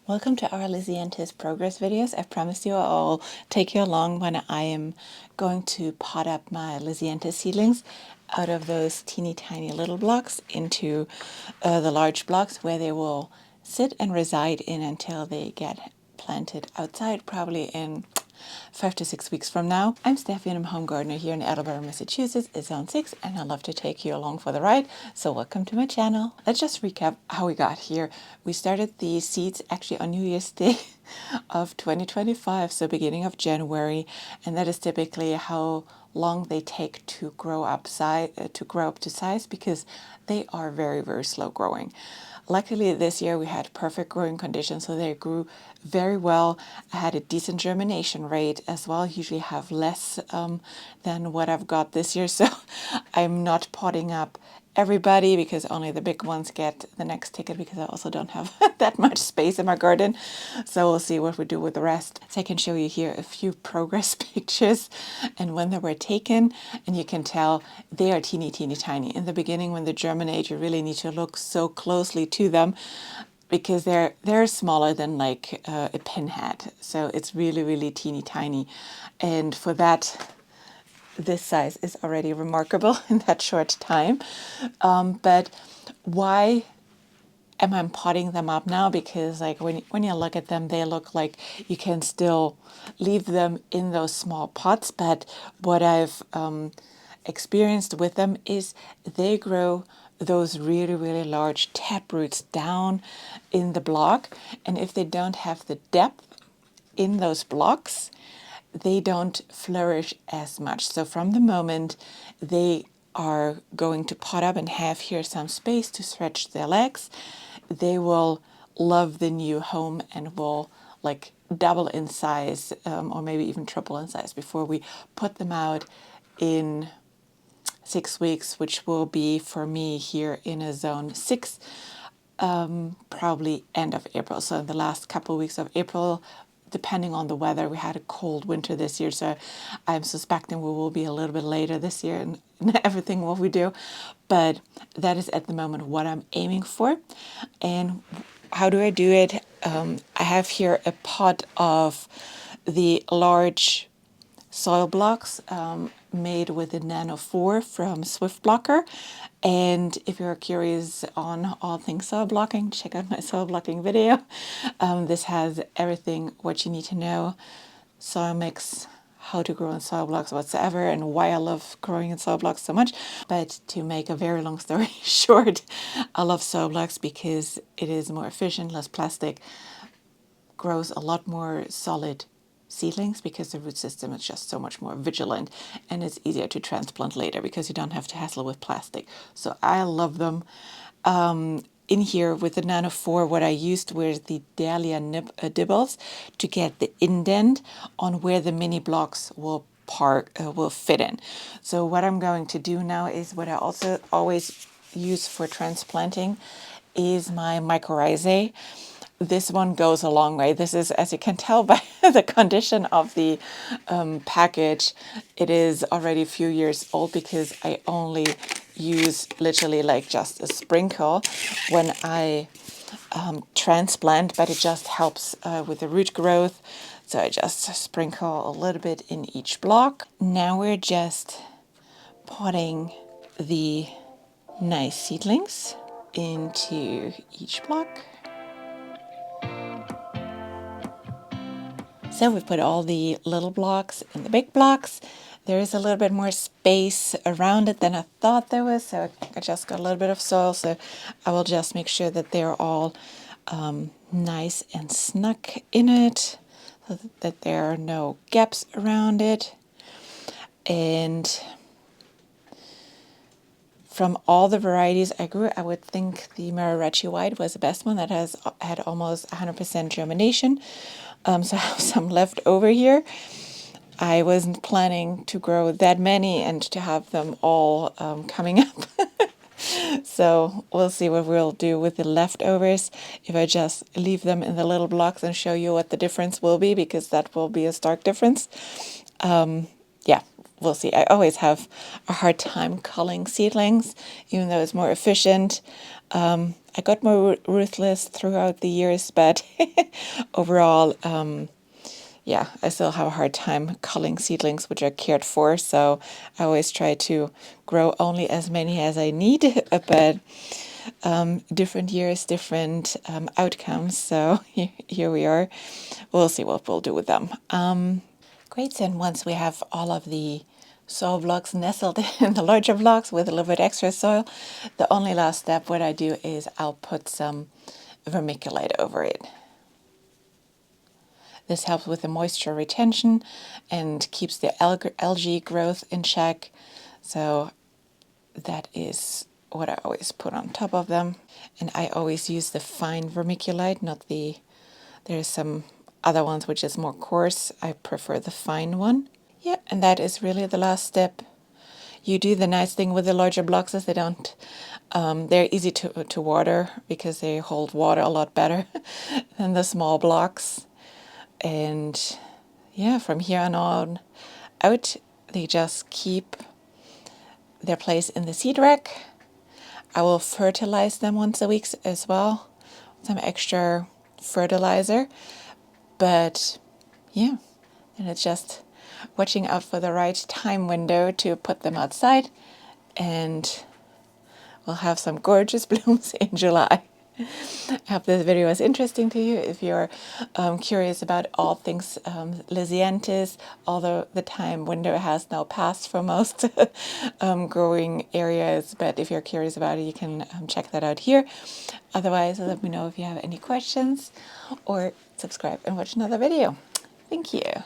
Welcome to our Lisianthus progress videos. I promised you I'll take you along when I am going to pot up my Lisianthus seedlings out of those teeny tiny little blocks into the large blocks where they will sit and reside in until they get planted outside, probably in 5 to 6 weeks from now. I'm Steffi and I'm a home gardener here in Attleboro, Massachusetts. It's zone 6 and I'd love to take you along for the ride. So welcome to my channel. Let's just recap how we got here. We started the seeds actually on New Year's Day of 2025, so beginning of January, and that is typically how long they take to grow up to size because they are very, very slow growing. Luckily this year we had perfect growing conditions, so they grew very well. I had a decent germination rate as well. I usually have less than what I've got this year, so I'm not potting up everybody because only the big ones get the next ticket, because I also don't have that much space in my garden. So we'll see what we do with the rest. So I can show you here a few progress pictures and when they were taken, and you can tell they are teeny tiny. In the beginning when they germinate, you really need to look so closely to them because they're smaller than like a pinhead. So it's really teeny tiny, and for that, this size is already remarkable in that short time. But why am I potting them up now? Because like when you look at them, they look like you can still leave them in those small pots. But what I've experienced with them is they grow those really large tap roots down in the block. And if they don't have the depth in those blocks, they don't flourish as much. So from the moment they are going to pot up and have here some space to stretch their legs, they will love the new home and will like double in size, or maybe even triple in size before we put them out in 6 weeks, which will be for me here in a zone 6, probably end of April. So in the last couple of weeks of April, depending on the weather. We had a cold winter this year, so I'm suspecting we will be a little bit later this year in everything what we do. But that is at the moment what I'm aiming for. And how do I do it? I have here a pot of the large soil blocks made with the Nano 4 from Swift Blocker. And if you're curious on all things soil blocking, check out my soil blocking video. This has everything what you need to know: soil mix, how to grow in soil blocks whatsoever, and why I love growing in soil blocks so much. But to make a very long story short, I love soil blocks because it is more efficient, less plastic, grows a lot more solid seedlings because the root system is just so much more vigilant, and it's easier to transplant later because you don't have to hassle with plastic. So I love them. In here with the Nano 4, what I used were the Dahlia dibbles to get the indent on where the mini blocks will fit in. So what I'm going to do now is what I also always use for transplanting is my mycorrhizae. This one goes a long way. This is, as you can tell by the condition of the package, it is already a few years old because I only use literally like just a sprinkle when I transplant, but it just helps with the root growth. So I just sprinkle a little bit in each block. Now we're just potting the nice seedlings into each block. So we've put all the little blocks in the big blocks. There is a little bit more space around it than I thought there was, so I just got a little bit of soil. So I will just make sure that they're all nice and snug in it, so that there are no gaps around it. And from all the varieties I grew, I would think the Marirachi White was the best one. That has had almost 100% germination. So I have some left over here. I wasn't planning to grow that many and to have them all coming up. So we'll see what we'll do with the leftovers. If I just leave them in the little blocks and show you what the difference will be, because that will be a stark difference. Yeah, we'll see. I always have a hard time culling seedlings, even though it's more efficient. I got more ruthless throughout the years, but overall, yeah, I still have a hard time culling seedlings which are cared for. So I always try to grow only as many as I need, but different years, different outcomes. So here we are. We'll see what we'll do with them. Great. And once we have all of the soil blocks nestled in the larger blocks with a little bit extra soil, the only last step what I do is I'll put some vermiculite over it. This helps with the moisture retention and keeps the algae growth in check. So that is what I always put on top of them. And I always use the fine vermiculite, not the, there's some other ones which is more coarse. I prefer the fine one. Yeah, and that is really the last step. You do the nice thing with the larger blocks is they don't, they're easy to water because they hold water a lot better than the small blocks. And yeah, from here on out, they just keep their place in the seed rack. I will fertilize them once a week as well, some extra fertilizer. But yeah, and it's just watching out for the right time window to put them outside, and we'll have some gorgeous blooms in July. I hope this video was interesting to you. If you're curious about all things Lisianthus, although the time window has now passed for most growing areas, but if you're curious about it, you can check that out here. Otherwise, let me know if you have any questions, or subscribe and watch another video. Thank you.